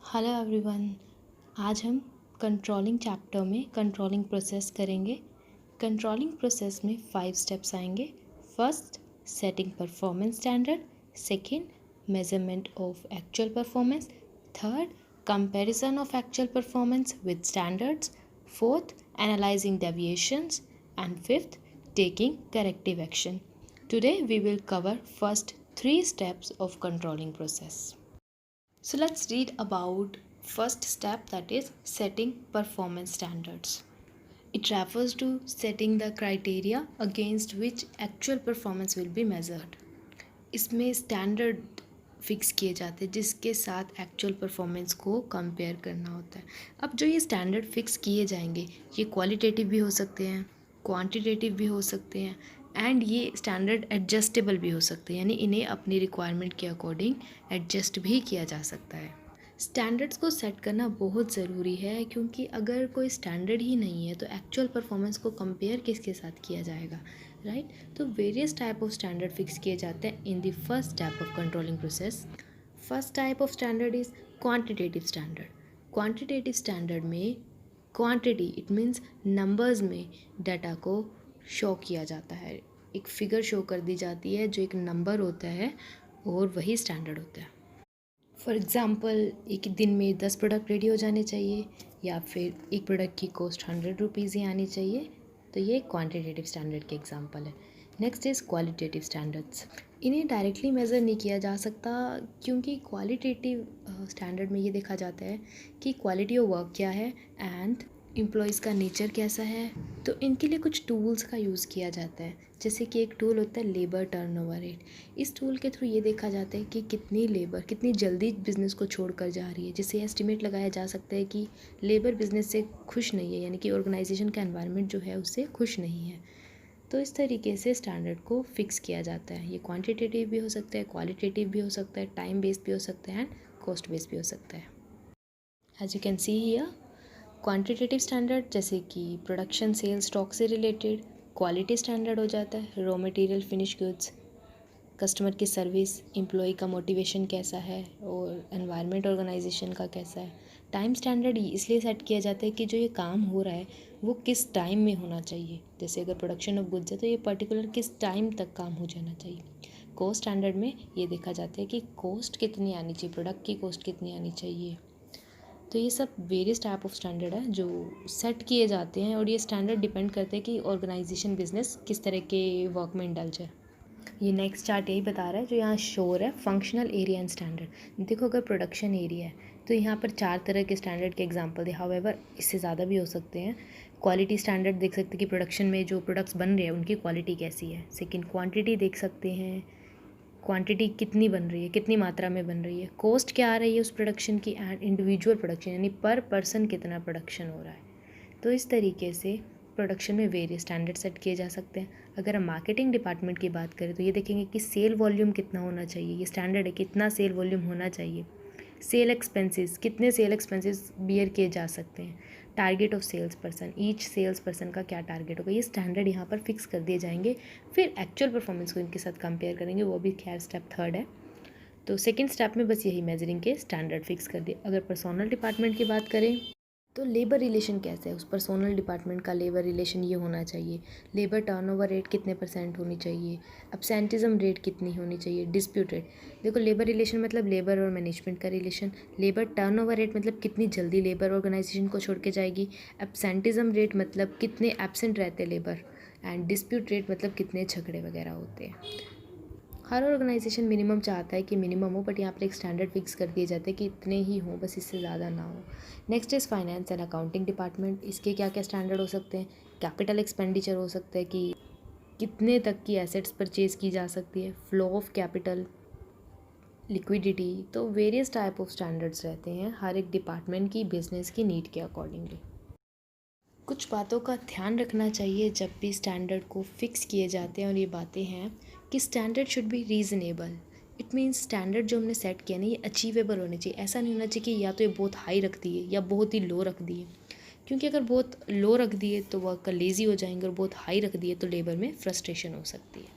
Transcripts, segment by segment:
Hello everyone. आज हम controlling chapter में कंट्रोलिंग प्रोसेस करेंगे। कंट्रोलिंग प्रोसेस में 5 स्टेप्स आएंगे। First, setting performance standard. Second, measurement of actual performance. Third, comparison of actual performance with standards. Fourth, analysing deviations. And fifth, taking corrective action. Today we will cover first 3 steps of controlling process. So let's read about first step, that is setting performance standards. It refers to setting the criteria against which actual performance will be measured. इसमें standard fix किए जाते हैं जिसके साथ actual performance को compare करना होता है। अब जो ये स्टैंडर्ड फिक्स किए जाएंगे ये क्वालिटेटिव भी हो सकते हैं, क्वांटिटेटिव भी हो सकते हैं एंड ये स्टैंडर्ड एडजस्टेबल भी हो सकते हैं, यानी इन्हें अपनी रिक्वायरमेंट के अकॉर्डिंग एडजस्ट भी किया जा सकता है। स्टैंडर्ड्स को सेट करना बहुत ज़रूरी है क्योंकि अगर कोई स्टैंडर्ड ही नहीं है तो एक्चुअल परफॉर्मेंस को कंपेयर किसके साथ किया जाएगा, राइट? तो various type of standard fix किए जाते हैं in the first step of controlling process. First type of standard is quantitative standard. Quantitative standard में क्वांटिटी इट मीन्स नंबर्स में डाटा को शो किया जाता है, एक फिगर शो कर दी जाती है जो एक नंबर होता है और वही स्टैंडर्ड होता है। फॉर एग्ज़ाम्पल एक दिन में 10 प्रोडक्ट रेडी हो जाने चाहिए या फिर एक प्रोडक्ट की कॉस्ट 100 रुपीज़ ही आनी चाहिए, तो ये क्वांटिटेटिव स्टैंडर्ड के एग्जांपल है। Next is qualitative standards. इन्हें डायरेक्टली मेज़र नहीं किया जा सकता क्योंकि क्वालिटेटिव स्टैंडर्ड में ये देखा जाता है कि क्वालिटी ऑफ वर्क क्या है एंड एम्प्लॉयज़ का नेचर कैसा है। तो इनके लिए कुछ टूल्स का यूज़ किया जाता है, जैसे कि एक टूल होता है लेबर टर्नओवर रेट। इस टूल के थ्रू ये देखा जाता है कि कितनी लेबर कितनी जल्दी बिज़नेस को छोड़ कर जा रही है, जिससे एस्टिमेट लगाया जा सकता है कि लेबर बिज़नेस से खुश नहीं है, यानी कि ऑर्गेनाइजेशन का एनवायरनमेंट जो है उससे खुश नहीं है। तो इस तरीके से स्टैंडर्ड को फिक्स किया जाता है। ये क्वांटिटेटिव भी हो सकता है, क्वालिटेटिव भी हो सकता है, टाइम बेस्ड भी हो सकता है एंड कॉस्ट बेस्ड भी हो सकता है। As you can see here, quantitative standard जैसे कि प्रोडक्शन सेल्स स्टॉक से रिलेटेड, क्वालिटी स्टैंडर्ड हो जाता है raw material finish goods, customer की सर्विस, एम्प्लॉय का मोटिवेशन कैसा है और एनवायरनमेंट ऑर्गेनाइजेशन का कैसा है। टाइम स्टैंडर्ड इसलिए सेट किया जाता है कि जो ये काम हो रहा है वो किस टाइम में होना चाहिए, जैसे अगर प्रोडक्शन ऑफ गुड्स है तो ये पर्टिकुलर किस टाइम तक काम हो जाना चाहिए। कॉस्ट स्टैंडर्ड में ये देखा जाता है कि कॉस्ट कितनी आनी चाहिए, प्रोडक्ट की कॉस्ट कितनी आनी चाहिए। तो ये सब वेरियस टाइप ऑफ स्टैंडर्ड है जो सेट किए जाते हैं और ये स्टैंडर्ड डिपेंड करते हैं कि ऑर्गेनाइजेशन बिजनेस किस तरह के वर्क में इंडल्ज है। ये नेक्स्ट चार्ट यही बता रहा है जो यहाँ शोर है, फंक्शनल एरिया एंड स्टैंडर्ड। देखो अगर प्रोडक्शन एरिया है तो यहाँ पर 4 तरह के स्टैंडर्ड के एग्जांपल दे, हाउएवर इससे ज़्यादा भी हो सकते हैं। क्वालिटी स्टैंडर्ड देख सकते हैं कि प्रोडक्शन में जो प्रोडक्ट्स बन रहे हैं उनकी क्वालिटी कैसी है। सेकंड, क्वांटिटी देख सकते हैं, क्वांटिटी कितनी बन रही है, कितनी मात्रा में बन रही है। कॉस्ट क्या आ रही है उस प्रोडक्शन की एंड इंडिविजुअल प्रोडक्शन यानी पर पर्सन कितना प्रोडक्शन हो रहा है। तो इस तरीके से प्रोडक्शन में वेरियस स्टैंडर्ड सेट किए जा सकते हैं। अगर हम मार्केटिंग डिपार्टमेंट की बात करें तो ये देखेंगे कि सेल वॉल्यूम कितना होना चाहिए, ये स्टैंडर्ड है कितना सेल वॉल्यूम होना चाहिए। सेल एक्सपेंसेस, कितने सेल एक्सपेंसेस बियर किए जा सकते हैं। Target of sales person, each sales person का क्या टारगेट होगा, ये स्टैंडर्ड यहाँ पर फिक्स कर दिए जाएंगे। फिर एक्चुअल परफॉर्मेंस को इनके साथ कंपेयर करेंगे, वो भी खैर स्टेप थर्ड है। तो सेकेंड स्टेप में बस यही मेजरिंग के स्टैंडर्ड फिक्स कर दिए। अगर पर्सनल डिपार्टमेंट की बात करें तो लेबर रिलेशन कैसे है, उस पर्सनल डिपार्टमेंट का लेबर रिलेशन ये होना चाहिए। लेबर टर्नओवर रेट कितने % होनी चाहिए, एब्सेंटिज्म रेट कितनी होनी चाहिए, डिस्प्यूट रेट। देखो लेबर रिलेशन मतलब लेबर और मैनेजमेंट का रिलेशन, लेबर टर्नओवर रेट मतलब कितनी जल्दी लेबर ऑर्गेनाइजेशन को छोड़ के जाएगी, एब्सेंटिज्म रेट मतलब कितने एब्सेंट रहते लेबर एंड डिस्प्यूट रेट मतलब कितने झगड़े वगैरह होते हैं। हर ऑर्गेनाइजेशन मिनिमम चाहता है कि मिनिमम हो, बट यहाँ पर एक स्टैंडर्ड फिक्स कर दिए जाते हैं कि इतने ही हों, बस इससे ज़्यादा ना हो। Next is finance and accounting department. इसके क्या क्या स्टैंडर्ड हो सकते हैं। कैपिटल एक्सपेंडिचर हो सकता है कि कितने तक की एसेट्स परचेज की जा सकती है, फ्लो ऑफ कैपिटल, लिक्विडिटी। तो वेरियस टाइप ऑफ स्टैंडर्ड्स रहते हैं हर एक डिपार्टमेंट की बिजनेस की नीड के अकॉर्डिंगली। कुछ बातों का ध्यान रखना चाहिए जब भी स्टैंडर्ड को फिक्स किए जाते हैं, और ये बातें हैं कि standard should be reasonable. It means standard जो हमने सेट किया ना ये अचीवेबल होने चाहिए। ऐसा नहीं होना चाहिए कि या तो ये बहुत हाई रख दिए या बहुत ही लो रख दिए, क्योंकि अगर बहुत लो रख दिए तो वर्कर लेज़ी हो जाएंगे और बहुत हाई रख दिए तो लेबर में फ्रस्ट्रेशन हो सकती है।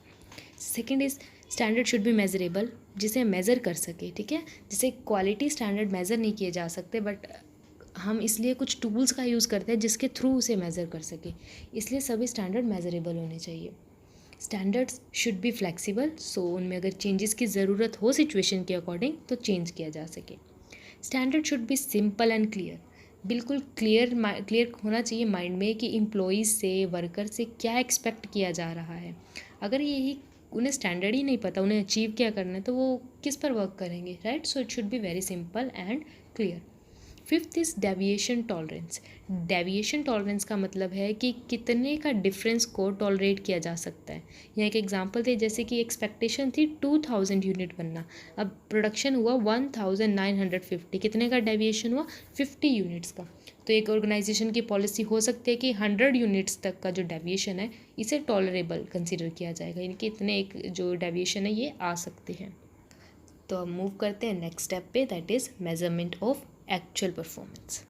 Second is standard should be measurable, जिसे मेज़र कर सके, ठीक है। जिसे क्वालिटी स्टैंडर्ड मेज़र नहीं किए जा सकते, बट हम इसलिए कुछ टूल्स का यूज़ करते हैं जिसके थ्रू उसे मेज़र कर सके, इसलिए सभी स्टैंडर्ड मेजरेबल होने चाहिए। स्टैंडर्ड्स शुड बी फ्लेक्सिबल, सो उनमें अगर चेंजेस की ज़रूरत हो सिचुएशन के अकॉर्डिंग तो चेंज किया जा सके। Standard should be simple and clear, बिल्कुल क्लियर होना चाहिए माइंड में कि एम्प्लॉइज़ से, वर्कर से क्या एक्सपेक्ट किया जा रहा है। अगर यही उन्हें स्टैंडर्ड ही नहीं पता उन्हें अचीव क्या करना है तो वो किस पर वर्क करेंगे, right. So it should be very simple and clear. Fifth is deviation tolerance. Deviation tolerance का मतलब है कि कितने का डिफरेंस को टॉलरेट किया जा सकता है। यहाँ एक एग्जांपल थे, जैसे कि एक्सपेक्टेशन थी 2000 यूनिट बनना, अब प्रोडक्शन हुआ 1950, कितने का डेविएशन हुआ, 50 यूनिट्स का। तो एक ऑर्गेनाइजेशन की पॉलिसी हो सकती है कि 100 यूनिट्स तक का जो डेविएशन है इसे टॉलरेबल कंसिडर किया जाएगा, यानी कि इतने एक जो डेविएशन है ये आ सकते हैं। तो अब मूव करते हैं नेक्स्ट स्टेप पे, that is measurement of actual performance.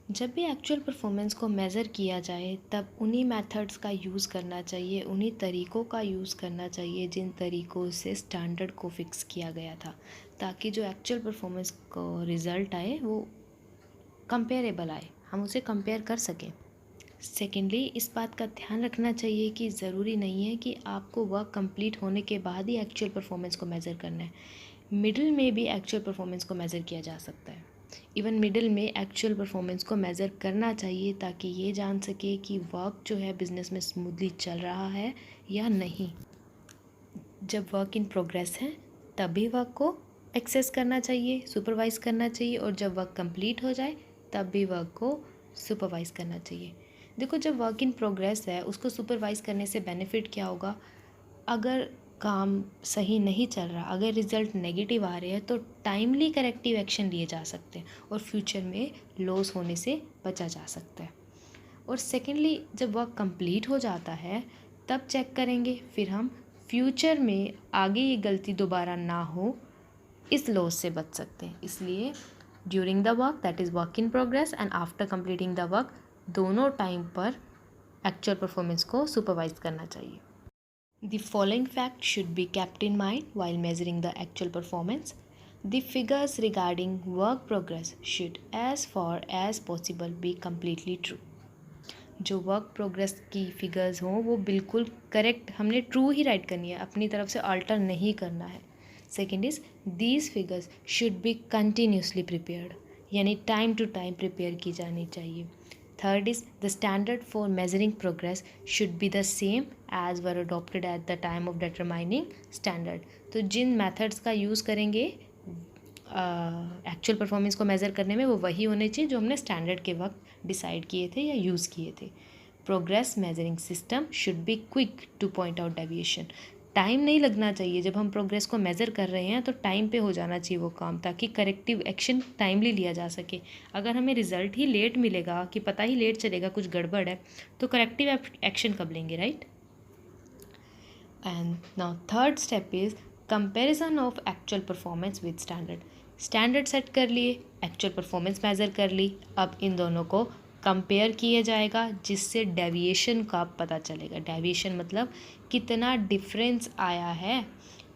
जब भी एक्चुअल परफॉर्मेंस को मेज़र किया जाए तब उन्हीं मेथड्स का यूज़ करना चाहिए, उन्हीं तरीक़ों का यूज़ करना चाहिए जिन तरीक़ों से स्टैंडर्ड को फिक्स किया गया था, ताकि जो एक्चुअल परफॉर्मेंस को रिज़ल्ट आए वो कंपेरेबल आए, हम उसे कंपेयर कर सकें। सेकेंडली, इस बात का ध्यान रखना चाहिए कि ज़रूरी नहीं है कि आपको वर्क कंप्लीट होने के बाद ही एक्चुअल परफॉर्मेंस को मेज़र करना है। मिडिल में भी एक्चुअल परफॉर्मेंस को मेज़र किया जा सकता है। इवन मिडिल में एक्चुअल परफॉर्मेंस को मेज़र करना चाहिए ताकि ये जान सके कि वर्क जो है बिज़नेस में स्मूथली चल रहा है या नहीं। जब वर्क इन प्रोग्रेस है तभी वर्क को एक्सेस करना चाहिए, सुपरवाइज़ करना चाहिए, और जब वर्क कंप्लीट हो जाए तब भी वर्क को सुपरवाइज़ करना चाहिए। देखो, जब वर्क इन प्रोग्रेस है उसको सुपरवाइज़ करने से बेनिफिट क्या होगा, अगर काम सही नहीं चल रहा, अगर रिज़ल्ट नेगेटिव आ रहे हैं तो टाइमली करेक्टिव एक्शन लिए जा सकते हैं और फ्यूचर में लॉस होने से बचा जा सकता है। और सेकेंडली, जब वर्क कंप्लीट हो जाता है तब चेक करेंगे, फिर हम फ्यूचर में आगे ये गलती दोबारा ना हो, इस लॉस से बच सकते हैं। इसलिए during the work, that is work in progress, and after completing the work, दोनों टाइम पर एक्चुअल परफॉर्मेंस को सुपरवाइज करना चाहिए। The following facts should be kept in mind while measuring the actual performance. The figures regarding work progress should as far as possible be completely true. जो work progress की figures हों वो बिल्कुल correct, हमने true ही right करनी है, अपनी तरफ से अल्टर नहीं करना है। Second is, these figures should be continuously prepared, यानी टाइम टू टाइम प्रिपेयर की जानी चाहिए। Third is, the standard for measuring progress should be the same as were adopted at the time of determining standard. तो जिन methods का use करेंगे actual performance को measure करने में वो वही होने चाहिए जो हमने स्टैंडर्ड के वक्त डिसाइड किए थे या यूज़ किए थे। Progress measuring system should be quick two point out deviation, time नहीं लगना चाहिए, जब हम प्रोग्रेस को मेज़र कर रहे हैं तो टाइम पे हो जाना चाहिए वो काम, ताकि करेक्टिव एक्शन टाइमली लिया जा सके। अगर हमें रिज़ल्ट ही लेट मिलेगा, कि पता ही लेट चलेगा कुछ गड़बड़ है, तो करेक्टिव एक्शन कब लेंगे, right. And now third step is comparison of actual performance with standard. Standard set कर लिए, एक्चुअल परफॉर्मेंस मेज़र कर ली, अब इन दोनों को कंपेयर किया जाएगा जिससे डेविएशन का पता चलेगा। डेविएशन मतलब कितना डिफरेंस आया है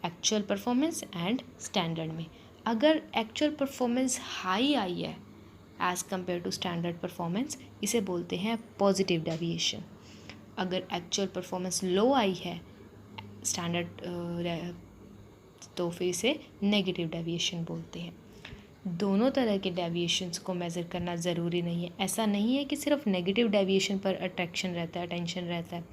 एक्चुअल परफॉर्मेंस एंड स्टैंडर्ड में। अगर एक्चुअल परफॉर्मेंस हाई आई है as compare to standard performance, इसे बोलते हैं पॉजिटिव डेविएशन। अगर एक्चुअल परफॉर्मेंस लो आई है स्टैंडर्ड, तो फिर इसे नेगेटिव डेविएशन बोलते हैं। दोनों तरह के डेविएशंस को मेज़र करना ज़रूरी नहीं है। ऐसा नहीं है कि सिर्फ नेगेटिव डेविएशन पर अट्रैक्शन रहता है, अटेंशन रहता है।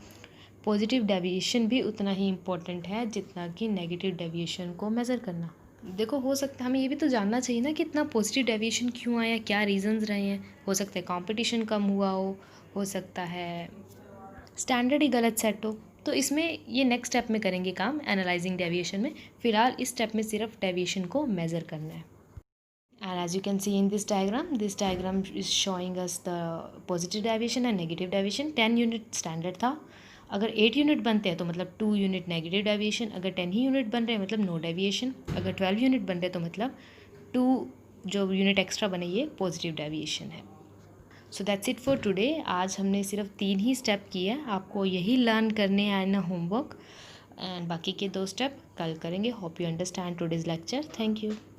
पॉजिटिव डेविएशन भी उतना ही इम्पोर्टेंट है जितना कि नेगेटिव डेविएशन को मेज़र करना। देखो, हो सकता है हमें ये भी तो जानना चाहिए ना कि इतना पॉजिटिव डेविएशन क्यों आया, क्या रीजंस रहे हैं। हो सकता है कंपटीशन कम हुआ हो सकता है स्टैंडर्ड ही गलत सेट हो। तो इसमें ये नेक्स्ट स्टेप में करेंगे काम, एनालाइजिंग डेविएशन में। फ़िलहाल इस स्टेप में सिर्फ डेविएशन को मेज़र करना है। And as you can see in this diagram is showing us the positive deviation and negative deviation। 10 unit standard था, अगर 8 यूनिट बनते हैं तो मतलब 2 यूनिट नेगेटिव डेविएशन, अगर 10 ही यूनिट बन रहे हैं मतलब नो डेविएशन, अगर 12 यूनिट बन रहे हैं तो मतलब 2 जो यूनिट एक्स्ट्रा बने ये पॉजिटिव डेविएशन है। So that's it for today. आज हमने सिर्फ 3 ही स्टेप किए हैं, आपको यही लर्न करने आए ना होमवर्क, एंड बाकी के 2 स्टेप कल करेंगे। Hope you understand today's lecture. Thank you.